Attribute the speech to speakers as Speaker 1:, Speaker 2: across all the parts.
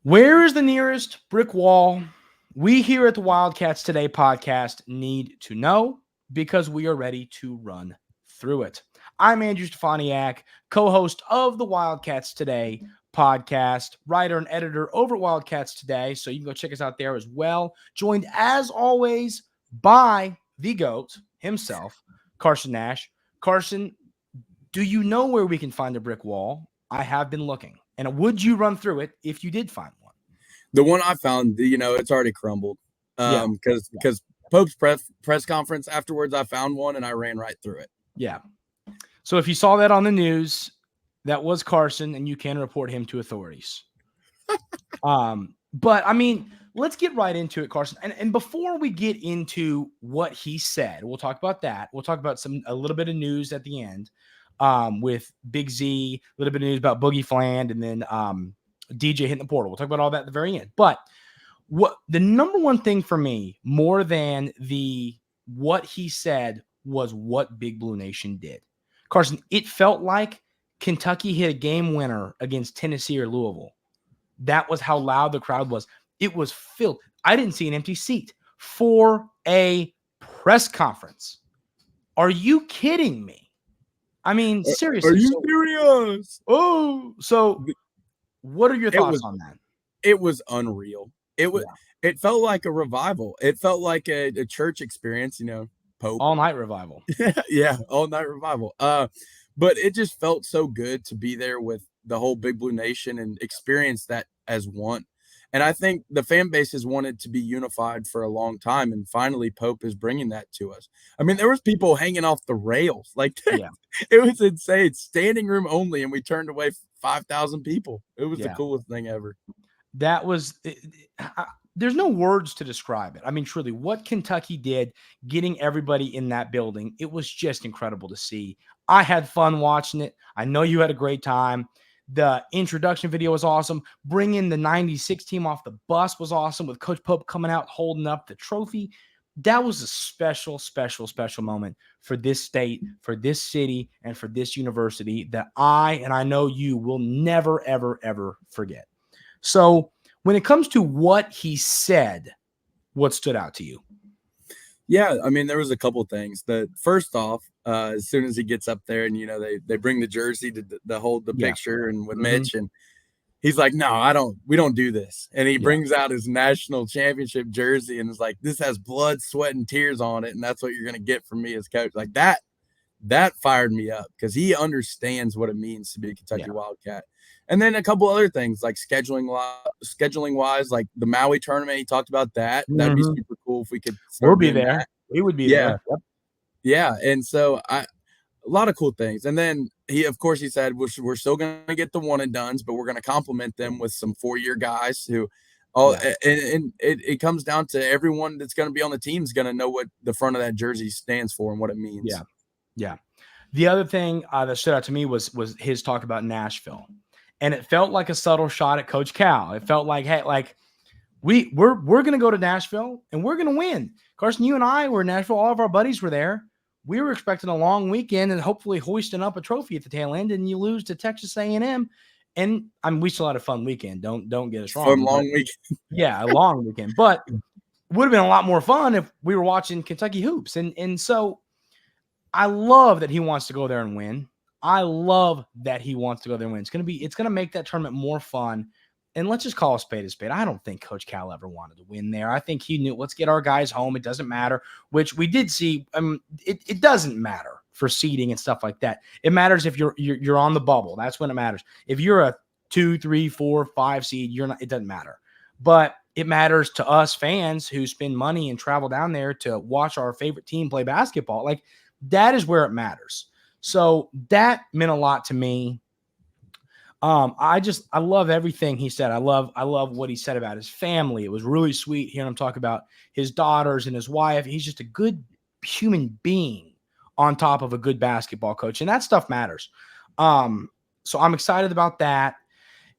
Speaker 1: Where is the nearest brick wall? We here at the Wildcats Today Podcast need to know because we are ready to run through it. I'm Andrew Stefaniak, co-host of the Wildcats Today Podcast, writer and editor over at Wildcats Today, so you can go check us out there as well. Joined, as always, by the GOAT himself, Carson Nash. Carson, do you know where we can find a brick wall? I have been looking. And would you run through it if you did find one?
Speaker 2: The one I found, it's already crumbled. Because Pope's press conference afterwards, I found one and I ran right through it.
Speaker 1: Yeah. So if you saw that on the news, that was Carson, and you can report him to authorities. But I mean, let's get right into it, Carson. And before we get into what he said, we'll talk about that. We'll talk about a little bit of news at the end. With Big Z, a little bit of news about Boogie Fland, and then DJ hitting the portal. We'll talk about all that at the very end. But what the number one thing for me, more than what he said, was what Big Blue Nation did. Carson, it felt like Kentucky hit a game winner against Tennessee or Louisville. That was how loud the crowd was. It was filled. I didn't see an empty seat for a press conference. Are you kidding me? I mean, seriously.
Speaker 2: Are you serious?
Speaker 1: Oh, so what are your thoughts on that?
Speaker 2: It was unreal. It felt like a revival. It felt like a church experience, Pope.
Speaker 1: All night revival.
Speaker 2: Yeah, all night revival. But it just felt so good to be there with the whole Big Blue Nation and experience that as one. And I think the fan base has wanted to be unified for a long time, and finally Pope is bringing that to us. I mean, there was people hanging off the rails. Like, It was insane. Standing room only, and we turned away 5,000 people. It was the coolest thing ever.
Speaker 1: That was there's no words to describe it. I mean, truly, what Kentucky did, getting everybody in that building, it was just incredible to see. I had fun watching it. I know you had a great time. The introduction video was awesome. Bringing the 96 team off the bus was awesome, with Coach Pope coming out holding up the trophy. That was a special, special, special moment for this state, for this city, and for this university that I know you will never, ever, ever forget. So when it comes to what he said, what stood out to you?
Speaker 2: Yeah, I mean, there was a couple things. First off, as soon as he gets up there and, they bring the jersey to hold the picture and with Mitch, and he's like, no, we don't do this. And he brings out his national championship jersey and is like, this has blood, sweat, and tears on it. And that's what you're going to get from me as coach. Like that fired me up because he understands what it means to be a Kentucky Wildcat. And then a couple other things like scheduling wise, like the Maui tournament, he talked about that. That'd be super cool if we could.
Speaker 1: We'll be there. That. We would be there. Yep.
Speaker 2: Yeah. And so a lot of cool things. And then he said, we're still going to get the one and dones, but we're going to complement them with some 4-year guys who and it comes down to everyone that's going to be on the team is going to know what the front of that jersey stands for and what it means.
Speaker 1: Yeah. Yeah. The other thing that stood out to me was his talk about Nashville. And it felt like a subtle shot at Coach Cal. It felt like, hey, like we're going to go to Nashville and we're going to win. Carson, you and I were in Nashville. All of our buddies were there. We were expecting a long weekend and hopefully hoisting up a trophy at the tail end. And you lose to Texas A&M. And we still had a fun weekend. Don't get us wrong.
Speaker 2: Fun long weekend.
Speaker 1: Yeah, a long weekend. But it would have been a lot more fun if we were watching Kentucky hoops. And so I love that he wants to go there and win. I love that he wants to go there and win. It's going to make that tournament more fun. And let's just call a spade a spade. I don't think Coach Cal ever wanted to win there. I think he knew, let's get our guys home. It doesn't matter, which we did see. It doesn't matter for seeding and stuff like that. It matters if you're on the bubble. That's when it matters. If you're a 2, 3, 4, 5 seed, you're not. It doesn't matter. But it matters to us fans who spend money and travel down there to watch our favorite team play basketball. Like, that is where it matters. So that meant a lot to me. I love everything he said. I love what he said about his family. It was really sweet hearing him talk about his daughters and his wife. He's just a good human being on top of a good basketball coach. And that stuff matters. So I'm excited about that.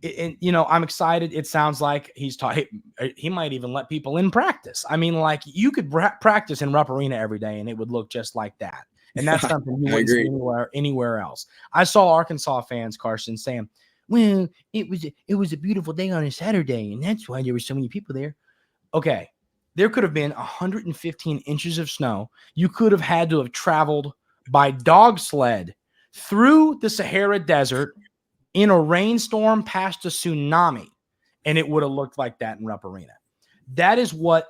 Speaker 1: And, I'm excited. It sounds like he might even let people in practice. I mean, like, you could practice in Rupp Arena every day and it would look just like that. And that's something you wouldn't see anywhere else. I saw Arkansas fans, Carson, saying, well, it was a beautiful day on a Saturday, and that's why there were so many people there. Okay, there could have been 115 inches of snow. You could have had to have traveled by dog sled through the Sahara Desert in a rainstorm past a tsunami, and it would have looked like that in Rupp Arena. That is what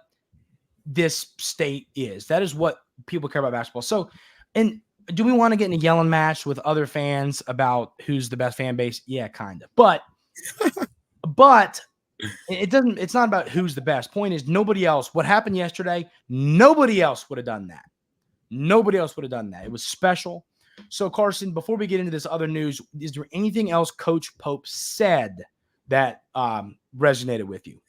Speaker 1: this state is. That is what people care about basketball. So, and do we want to get in a yelling match with other fans about who's the best fan base? Yeah, kind of. But it's not about who's the best. Point is, nobody else. What happened yesterday, nobody else would have done that. Nobody else would have done that. It was special. So, Carson, before we get into this other news, is there anything else Coach Pope said that resonated with you?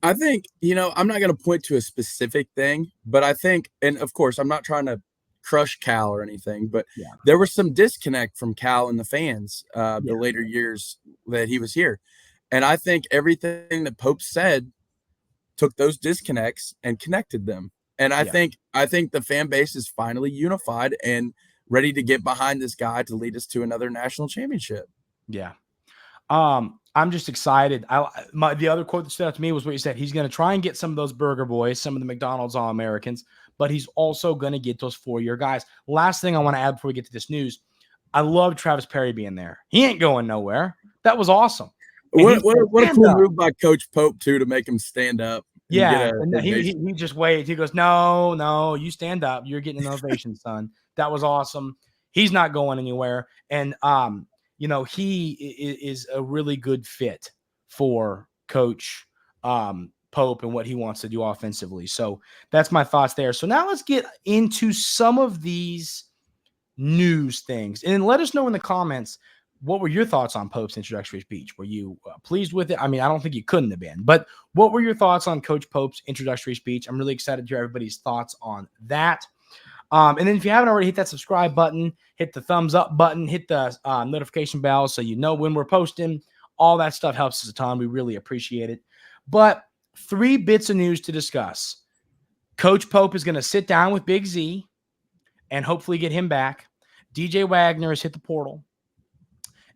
Speaker 2: I think, I'm not going to point to a specific thing, but I think, and of course, I'm not trying to crush Cal or anything, but there was some disconnect from Cal and the fans the later years that he was here. And I think everything that Pope said took those disconnects and connected them. And I think the fan base is finally unified and ready to get behind this guy to lead us to another national championship.
Speaker 1: Yeah. I'm just excited. The other quote that stood out to me was what you said. He's going to try and get some of those burger boys, some of the McDonald's All-Americans, but he's also going to get those 4-year guys. Last thing I want to add before we get to this news, I love Travis Perry being there. He ain't going nowhere. That was awesome.
Speaker 2: What a cool move by Coach Pope, too, to make him stand up.
Speaker 1: Yeah, he just waits. He goes, no, you stand up. You're getting an ovation, son. That was awesome. He's not going anywhere. And, he is a really good fit for Coach Pope and what he wants to do offensively. So that's my thoughts there. So now let's get into some of these news things. And let us know in the comments, what were your thoughts on Pope's introductory speech? Were you pleased with it? I mean, I don't think you couldn't have been. But what were your thoughts on Coach Pope's introductory speech? I'm really excited to hear everybody's thoughts on that. And then if you haven't already, hit that subscribe button, hit the thumbs up button, hit the notification bell so you know when we're posting. All that stuff helps us a ton. We really appreciate it. But 3 bits of news to discuss. Coach Pope is going to sit down with Big Z and hopefully get him back. DJ Wagner has hit the portal.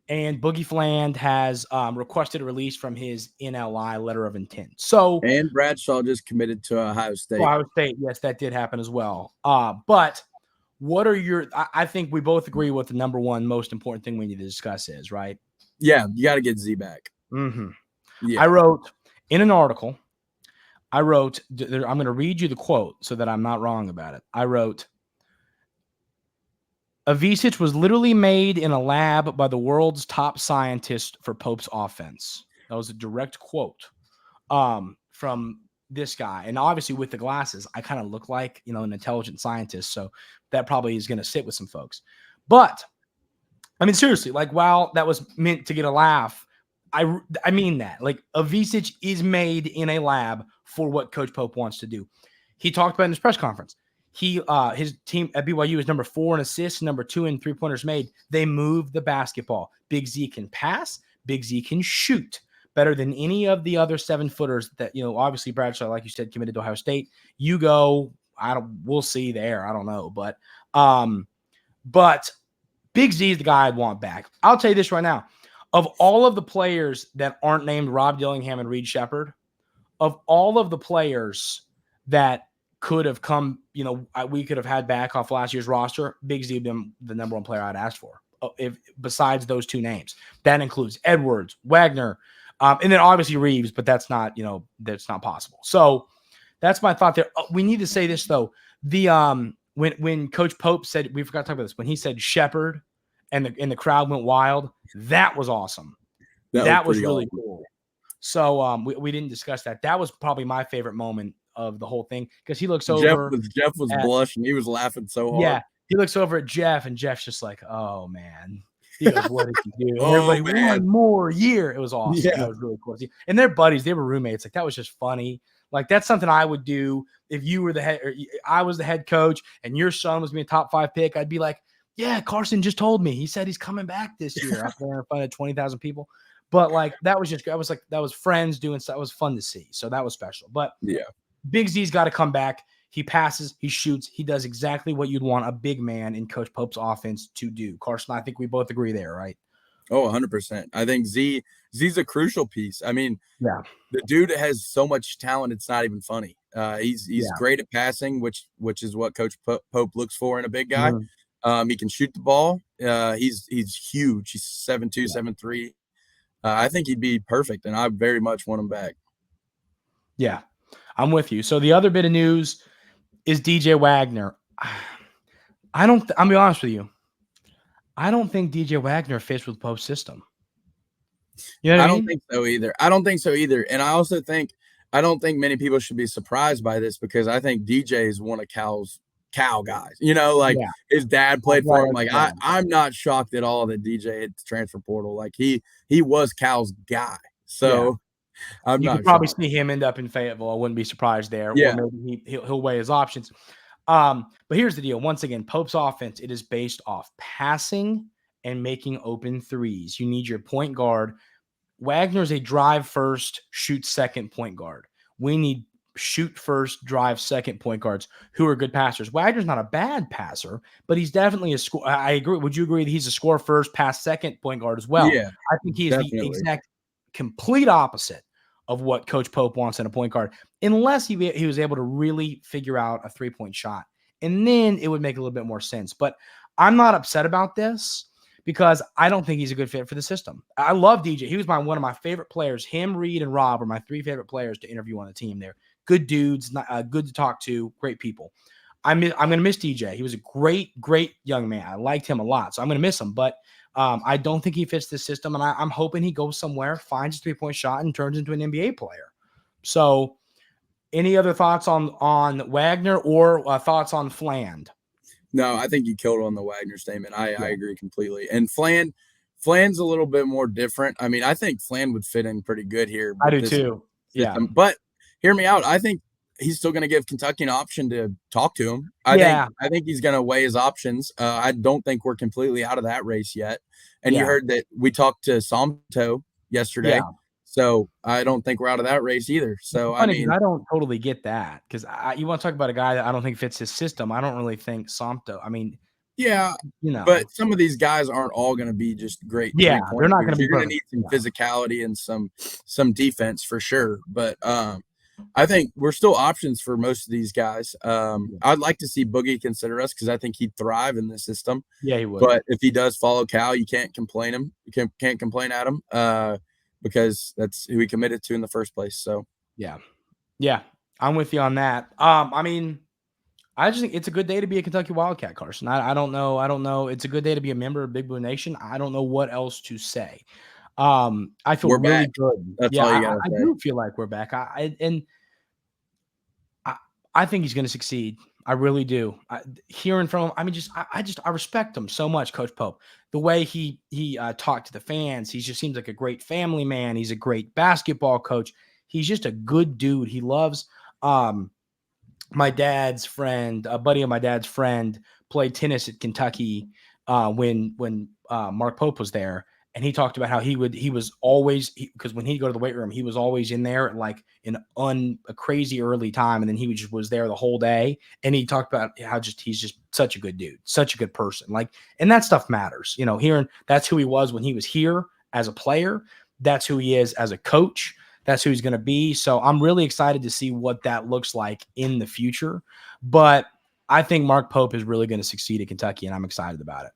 Speaker 1: And Boogie Fland has requested a release from his NLI letter of intent.
Speaker 2: And Bradshaw just committed to Ohio State.
Speaker 1: Ohio State, yes, that did happen as well. But what are I think we both agree what the number one most important thing we need to discuss is, right?
Speaker 2: Yeah, you got to get Z back.
Speaker 1: Mm-hmm.
Speaker 2: Yeah.
Speaker 1: I wrote in an article, I'm going to read you the quote so that I'm not wrong about it. I wrote, Ivisic was literally made in a lab by the world's top scientist for Pope's offense. That was a direct quote from this guy. And obviously with the glasses, I kind of look like, an intelligent scientist. So that probably is going to sit with some folks. But, I mean, seriously, like, while that was meant to get a laugh, I mean that. Like, Ivisic is made in a lab for what Coach Pope wants to do. He talked about it in his press conference. His team at BYU is number 4 in assists, number 2 in 3-pointers made. They move the basketball. Big Z can pass. Big Z can shoot better than any of the other 7-footers that, obviously Bradshaw, like you said, committed to Ohio State. You go, we'll see there. I don't know. But Big Z is the guy I'd want back. I'll tell you this right now. Of all of the players that aren't named Rob Dillingham and Reed Shepherd, of all of the players that could have come, we could have had back off last year's roster, Big Z would have been the number one player I'd asked for, besides those 2 names. That includes Edwards, Wagner, and then obviously Reeves, but that's not, that's not possible. So that's my thought there. We need to say this, though. When Coach Pope said, we forgot to talk about this, when he said Shepherd and the crowd went wild, that was awesome. That was really cool. So we didn't discuss that. That was probably my favorite moment of the whole thing, because he looks over.
Speaker 2: Jeff was blushing. He was laughing so hard.
Speaker 1: Yeah, he looks over at Jeff, and Jeff's just like, "Oh man." He goes, "What did you do?" Everybody, man. 1 more year. It was awesome. Yeah. It was really cool. And they're buddies. They were roommates. Like, that was just funny. Like, that's something I would do if you were the head, or I was the head coach, and your son was me a top 5 pick. I'd be like, "Yeah, Carson just told me. He said he's coming back this year up there in front of 20,000 people." But like, that was that was friends doing stuff. It was fun to see. So that was special. But
Speaker 2: yeah.
Speaker 1: Big Z's got to come back. He passes, he shoots, he does exactly what you'd want a big man in Coach Pope's offense to do. Carson, I think we both agree there, right?
Speaker 2: Oh, 100%. I think Z's a crucial piece. I mean,
Speaker 1: Yeah.
Speaker 2: the dude has so much talent, it's not even funny. He's
Speaker 1: Yeah.
Speaker 2: great at passing, which is what Coach Pope looks for in a big guy.
Speaker 1: Mhm.
Speaker 2: He can shoot the ball. He's huge. He's 7'2", 7'3". I think he'd be perfect, and I very much want him back.
Speaker 1: Yeah, I'm with you. So the other bit of news is DJ Wagner. I'm gonna be honest with you. I don't think DJ Wagner fits with Pope's system. You know what I mean?
Speaker 2: don't think so either. I don't think so either. And I also think I don't think many people should be surprised by this because I think DJ is one of Cal's Cal guys. You know, like his dad played for him. Like I'm not shocked at all that DJ hit the transfer portal. Like he was Cal's guy. So I'm
Speaker 1: you
Speaker 2: not
Speaker 1: could probably
Speaker 2: shocked.
Speaker 1: see him end up in Fayetteville. I wouldn't be surprised there.
Speaker 2: Yeah.
Speaker 1: Or maybe he'll weigh his options. But here's the deal. Once again, Pope's offense, it is based off passing and making open threes. You need your point guard. Wagner's a drive first, shoot second point guard. We need shoot first, drive second point guards who are good passers. Wagner's not a bad passer, but he's definitely a score. I agree. Would you agree that he's a score first, pass second point guard as well?
Speaker 2: Yeah,
Speaker 1: I think he is the exact complete opposite of what Coach Pope wants in a point guard, unless he was able to really figure out a 3-point shot. And then it would make a little bit more sense. But I'm not upset about this because I don't think he's a good fit for the system. I love DJ. He was one of my favorite players. Him, Reed, and Rob are my 3 favorite players to interview on the team there. Good dudes, good to talk to, great people. I'm going to miss DJ. He was a great, great young man. I liked him a lot, so I'm going to miss him. But I don't think he fits this system, and I'm hoping he goes somewhere, finds a 3-point shot, and turns into an NBA player. So any other thoughts on Wagner or thoughts on Fland?
Speaker 2: No, I think you killed on the Wagner statement. I agree completely. And Fland's a little bit more different. I mean, I think Fland would fit in pretty good here.
Speaker 1: I do too. Yeah.
Speaker 2: But hear me out. I think he's still going to give Kentucky an option to talk to him. I think he's going to weigh his options. I don't think we're completely out of that race yet. And you heard that we talked to Somto yesterday. Yeah. So I don't think we're out of that race either. So I mean,
Speaker 1: I don't totally get that because you want to talk about a guy that I don't think fits his system. I don't really think Somto. I mean,
Speaker 2: yeah, but some of these guys aren't all going to be just great.
Speaker 1: Yeah, they're not going to be.
Speaker 2: You're going to need some physicality and some defense for sure. But I think we're still options for most of these guys. I'd like to see Boogie consider us because I think he'd thrive in this system.
Speaker 1: Yeah, he would.
Speaker 2: But if he does follow Cal, you can't complain him. You can't complain at him. Because that's who he committed to in the first place. So
Speaker 1: yeah, I'm with you on that. I mean, I just think it's a good day to be a Kentucky Wildcat, Carson. I don't know. It's a good day to be a member of Big Blue Nation. I don't know what else to say. I feel really
Speaker 2: back.
Speaker 1: Good.
Speaker 2: That's all you gotta
Speaker 1: say. I do feel like we're back. I think he's going to succeed. I really do. Hearing from him, I mean, I respect him so much, Coach Pope. The way he talked to the fans, he just seems like a great family man. He's a great basketball coach. He's just a good dude. He loves my dad's friend, a buddy of my dad's friend, played tennis at Kentucky when Mark Pope was there. And he talked about how he was always, because when he'd go to the weight room, he was always in there at like a crazy early time. And then he was there the whole day. And he talked about how he's just such a good dude, such a good person. Like, and that stuff matters, hearing that's who he was when he was here as a player. That's who he is as a coach. That's who he's going to be. So I'm really excited to see what that looks like in the future. But I think Mark Pope is really going to succeed at Kentucky, and I'm excited about it.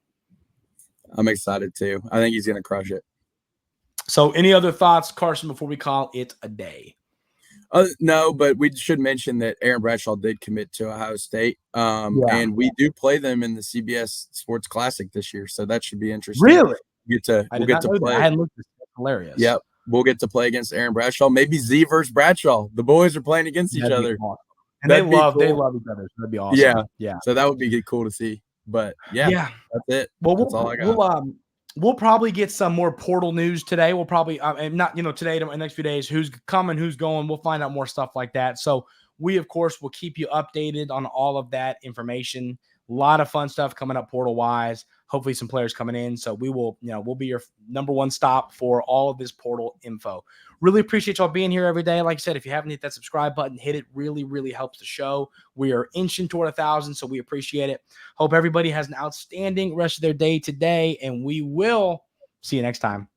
Speaker 2: I'm excited too. I think he's going to crush it.
Speaker 1: So any other thoughts, Carson, before we call it a day?
Speaker 2: No, but we should mention that Aaron Bradshaw did commit to Ohio State. And we do play them in the CBS Sports Classic this year. So that should be interesting.
Speaker 1: Really?
Speaker 2: We'll get to play.
Speaker 1: I hadn't looked at this. Hilarious.
Speaker 2: Yep. We'll get to play against Aaron Bradshaw. Maybe Z versus Bradshaw. The boys are playing against each other.
Speaker 1: Awesome. And they love each other. So that'd be awesome.
Speaker 2: Yeah. So that would be cool to see. But that's it.
Speaker 1: Well,
Speaker 2: that's all I got.
Speaker 1: We'll probably get some more portal news today. We'll probably not today, in the next few days, who's coming, who's going. We'll find out more stuff like that. So we, of course, will keep you updated on all of that information. A lot of fun stuff coming up portal wise. Hopefully some players coming in. So we will, we'll be your number one stop for all of this portal info. Really appreciate y'all being here every day. Like I said, if you haven't hit that subscribe button, hit it. Really, really helps the show. We are inching toward 1,000, so we appreciate it. Hope everybody has an outstanding rest of their day today, and we will See you next time.